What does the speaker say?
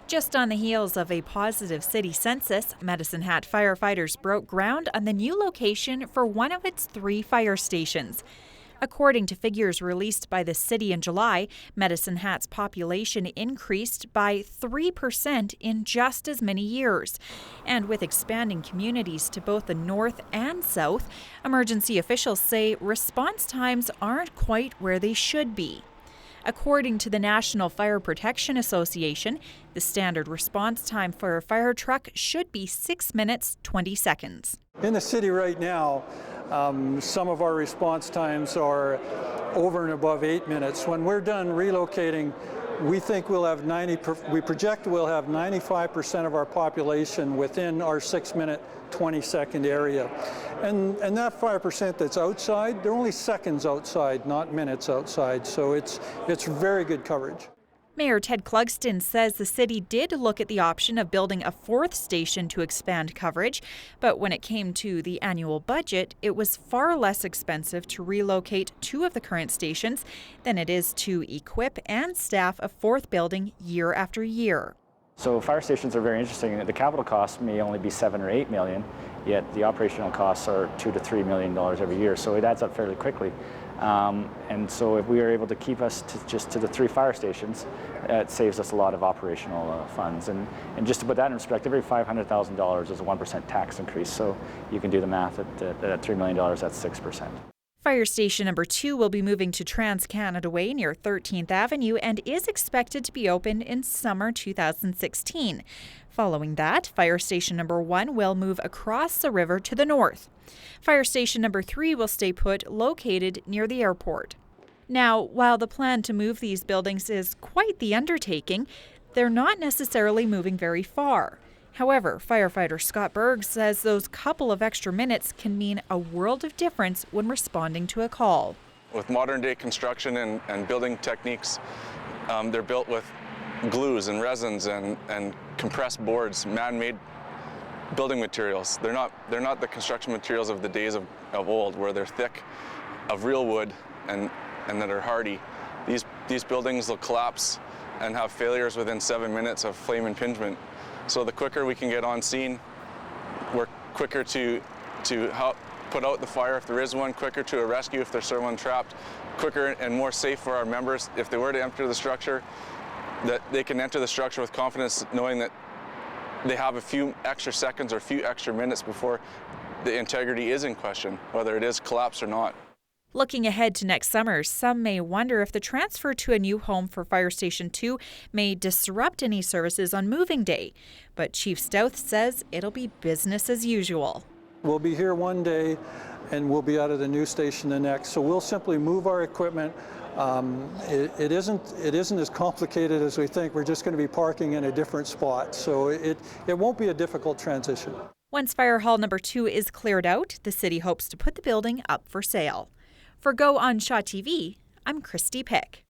Just on the heels of a positive city census, Medicine Hat firefighters broke ground on the new location for one of its 3 fire stations. According to figures released by the city in July, Medicine Hat's population increased by 3% in just as many years. And with expanding communities to both the north and south, emergency officials say response times aren't quite where they should be. According to the National Fire Protection Association, the standard response time for a fire truck should be 6 minutes, 20 seconds. In the city right now, some of our response times are over and above 8 minutes. When we're done relocating, we think we project we'll have 95% of our population within our 6-minute, 20-second area. And that 5% that's outside, they're only seconds outside, not minutes outside. So it's very good coverage. Mayor Ted Clugston says the city did look at the option of building a 4th station to expand coverage, but when it came to the annual budget, it was far less expensive to relocate 2 of the current stations than it is to equip and staff a 4th building year after year. So fire stations are very interesting. The capital cost may only be $7 or $8 million, yet the operational costs are $2 to $3 million every year, so it adds up fairly quickly. And so if we are able to keep us to the 3 fire stations, it saves us a lot of operational funds. And just to put that in perspective, every $500,000 is a 1% tax increase. So you can do the math at $3 million, that's 6%. Fire station number 2 will be moving to Trans-Canada Way near 13th Avenue and is expected to be open in summer 2016. Following that, fire station number 1 will move across the river to the north. Fire station number 3 will stay put, located near the airport. Now, while the plan to move these buildings is quite the undertaking, they're not necessarily moving very far. However, firefighter Scott Berg says those couple of extra minutes can mean a world of difference when responding to a call. With modern day construction and building techniques, they're built with glues and resins and compressed boards, man-made building materials. They're not the construction materials of the days of old, where they're thick, of real wood and that are hardy. These buildings will collapse and have failures within 7 minutes of flame impingement. So the quicker we can get on scene, we're quicker to help put out the fire if there is one, quicker to a rescue if there's someone trapped, quicker and more safe for our members if they were to enter the structure, that they can enter the structure with confidence knowing that they have a few extra seconds or a few extra minutes before the integrity is in question, whether it is collapsed or not. Looking ahead to next summer, some may wonder if the transfer to a new home for Fire Station 2 may disrupt any services on moving day. But Chief Stouth says it'll be business as usual. We'll be here one day and we'll be out of the new station the next. So we'll simply move our equipment. It isn't as complicated as we think. We're just going to be parking in a different spot. So it won't be a difficult transition. Once Firehall number 2 is cleared out, the city hopes to put the building up for sale. For Go on Shaw TV, I'm Christy Pick.